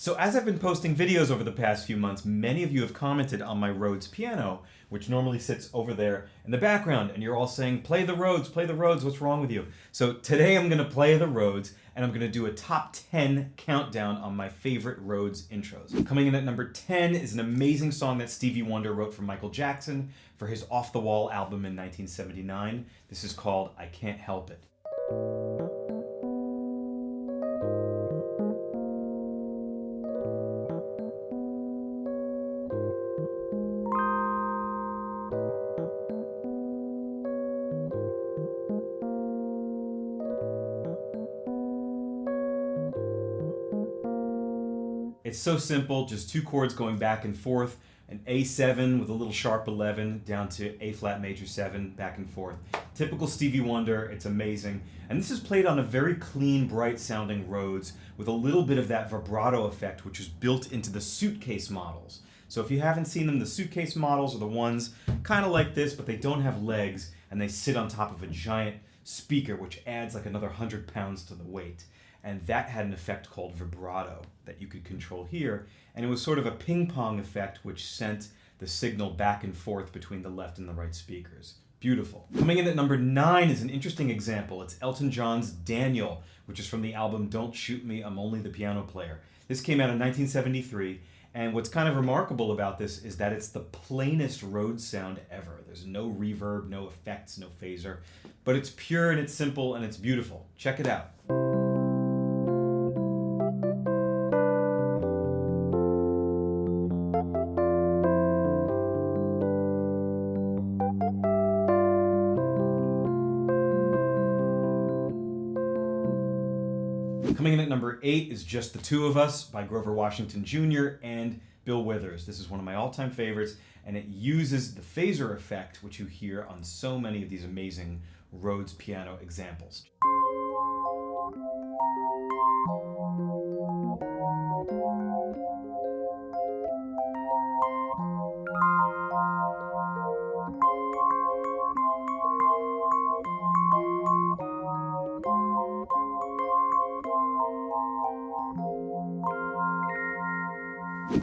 So as I've been posting videos over the past few months, many of you have commented on my Rhodes piano, which normally sits over there in the background, and you're all saying, play the Rhodes, what's wrong with you? So today I'm gonna play the Rhodes, and I'm gonna do a top 10 countdown on my favorite Rhodes intros. Coming in at number 10 is an amazing song that Stevie Wonder wrote for Michael Jackson for his Off the Wall album in 1979. This is called I Can't Help It. It's so simple, just two chords going back and forth, an A7 with a little sharp 11 down to A flat major 7, back and forth. Typical Stevie Wonder, it's amazing. And this is played on a very clean, bright sounding Rhodes with a little bit of that vibrato effect, which is built into the suitcase models. So if you haven't seen them, the suitcase models are the ones kind of like this, but they don't have legs and they sit on top of a giant speaker, which adds like another 100 pounds to the weight. And that had an effect called vibrato that you could control here. And it was sort of a ping pong effect which sent the signal back and forth between the left and the right speakers. Beautiful. Coming in at number 9 is an interesting example. It's Elton John's Daniel, which is from the album Don't Shoot Me, I'm Only the Piano Player. This came out in 1973. And what's kind of remarkable about this is that it's the plainest Rhodes sound ever. There's no reverb, no effects, no phaser. But it's pure and it's simple and it's beautiful. Check it out. Coming in at number 8 is Just the Two of Us by Grover Washington Jr. and Bill Withers. This is one of my all-time favorites, and it uses the phaser effect, which you hear on so many of these amazing Rhodes piano examples.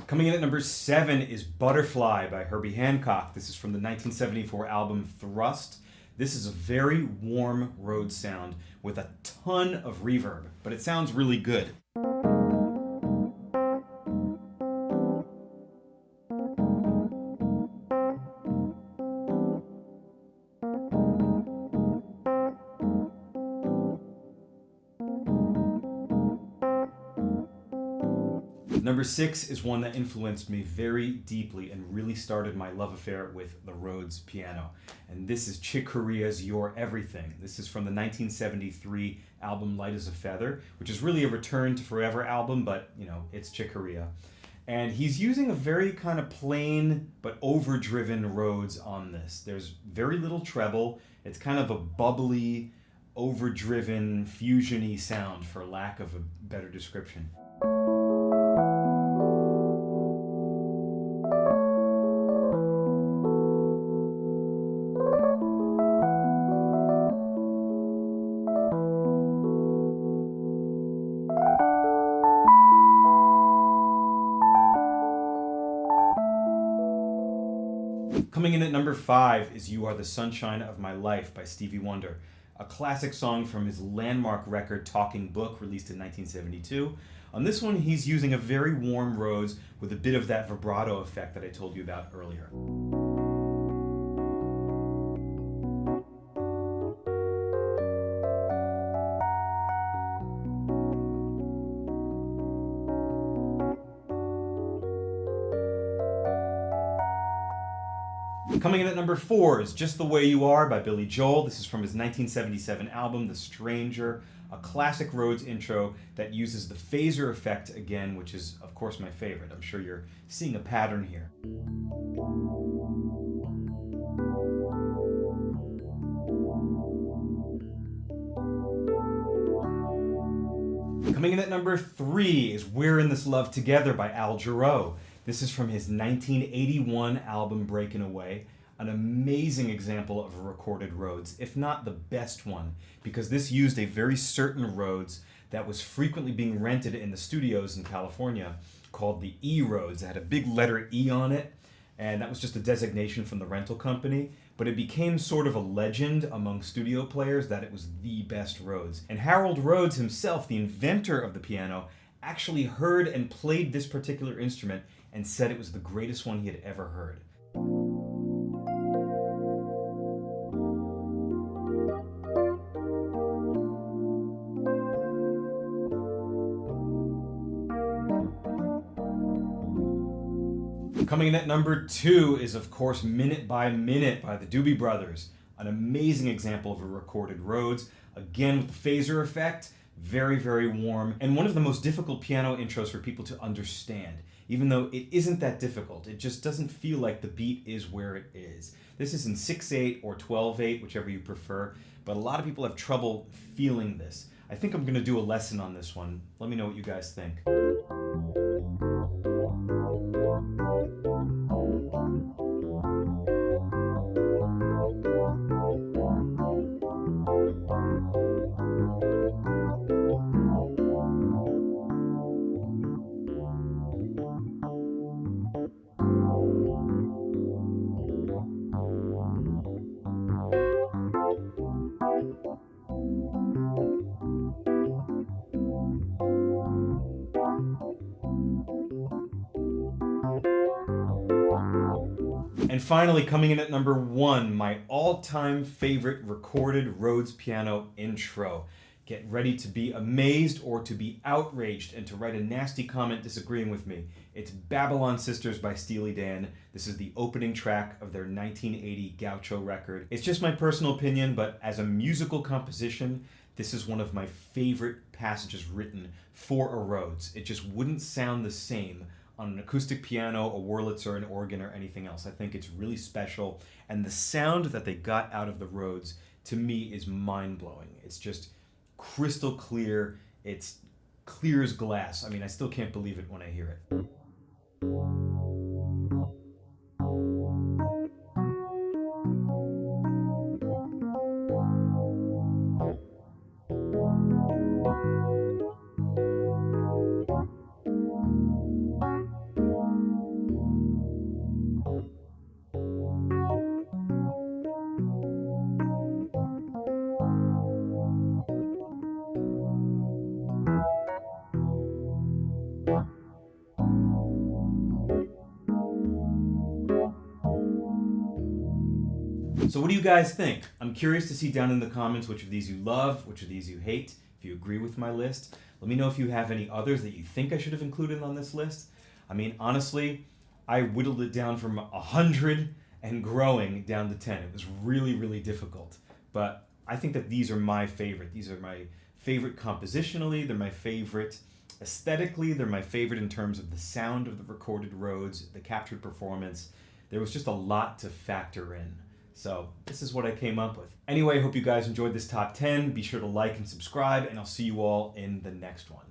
Coming in at number 7 is Butterfly by Herbie Hancock. This is from the 1974 album Thrust. This is a very warm Rhodes sound with a ton of reverb, but it sounds really good. Number 6 is one that influenced me very deeply and really started my love affair with the Rhodes piano. And this is Chick Corea's You're Everything. This is from the 1973 album Light as a Feather, which is really a Return to Forever album, but you know, it's Chick Corea. And he's using a very kind of plain but overdriven Rhodes on this. There's very little treble. It's kind of a bubbly, overdriven, fusion-y sound, for lack of a better description. Coming in at number 5 is You Are the Sunshine of My Life by Stevie Wonder, a classic song from his landmark record Talking Book, released in 1972. On this one, he's using a very warm Rhodes with a bit of that vibrato effect that I told you about earlier. Coming in at number 4 is Just the Way You Are by Billy Joel. This is from his 1977 album, The Stranger, a classic Rhodes intro that uses the phaser effect again, which is, of course, my favorite. I'm sure you're seeing a pattern here. Coming in at number 3 is We're in This Love Together by Al Jarreau. This is from his 1981 album Breakin' Away, an amazing example of a recorded Rhodes, if not the best one, because this used a very certain Rhodes that was frequently being rented in the studios in California called the E Rhodes. It had a big letter E on it, and that was just a designation from the rental company. But it became sort of a legend among studio players that it was the best Rhodes. And Harold Rhodes himself, the inventor of the piano, actually heard and played this particular instrument and said it was the greatest one he had ever heard. Coming in at number 2 is, of course, Minute by Minute by the Doobie Brothers. An amazing example of a recorded Rhodes. Again, with the phaser effect, very, very warm, and one of the most difficult piano intros for people to understand. Even though it isn't that difficult, it just doesn't feel like the beat is where it is. This is in 6/8 or 12/8, whichever you prefer, but a lot of people have trouble feeling this. I think I'm going to do a lesson on this one. Let me know what you guys think. And finally, coming in at number 1, my all-time favorite recorded Rhodes piano intro. Get ready to be amazed or to be outraged and to write a nasty comment disagreeing with me. It's Babylon Sisters by Steely Dan. This is the opening track of their 1980 Gaucho record. It's just my personal opinion, but as a musical composition, this is one of my favorite passages written for a Rhodes. It just wouldn't sound the same on an acoustic piano, a Wurlitzer, an organ, or anything else. I think it's really special, and the sound that they got out of the Rhodes, to me, is mind-blowing. It's just crystal clear. It's clear as glass. I mean, I still can't believe it when I hear it. So what do you guys think? I'm curious to see down in the comments which of these you love, which of these you hate, if you agree with my list. Let me know if you have any others that you think I should have included on this list. I mean, honestly, I whittled it down from 100 and growing down to 10. It was really, really difficult. But I think that these are my favorite. These are my favorite compositionally. They're my favorite aesthetically. They're my favorite in terms of the sound of the recorded Rhodes, the captured performance. There was just a lot to factor in. So this is what I came up with. Anyway, I hope you guys enjoyed this top 10. Be sure to like and subscribe, and I'll see you all in the next one.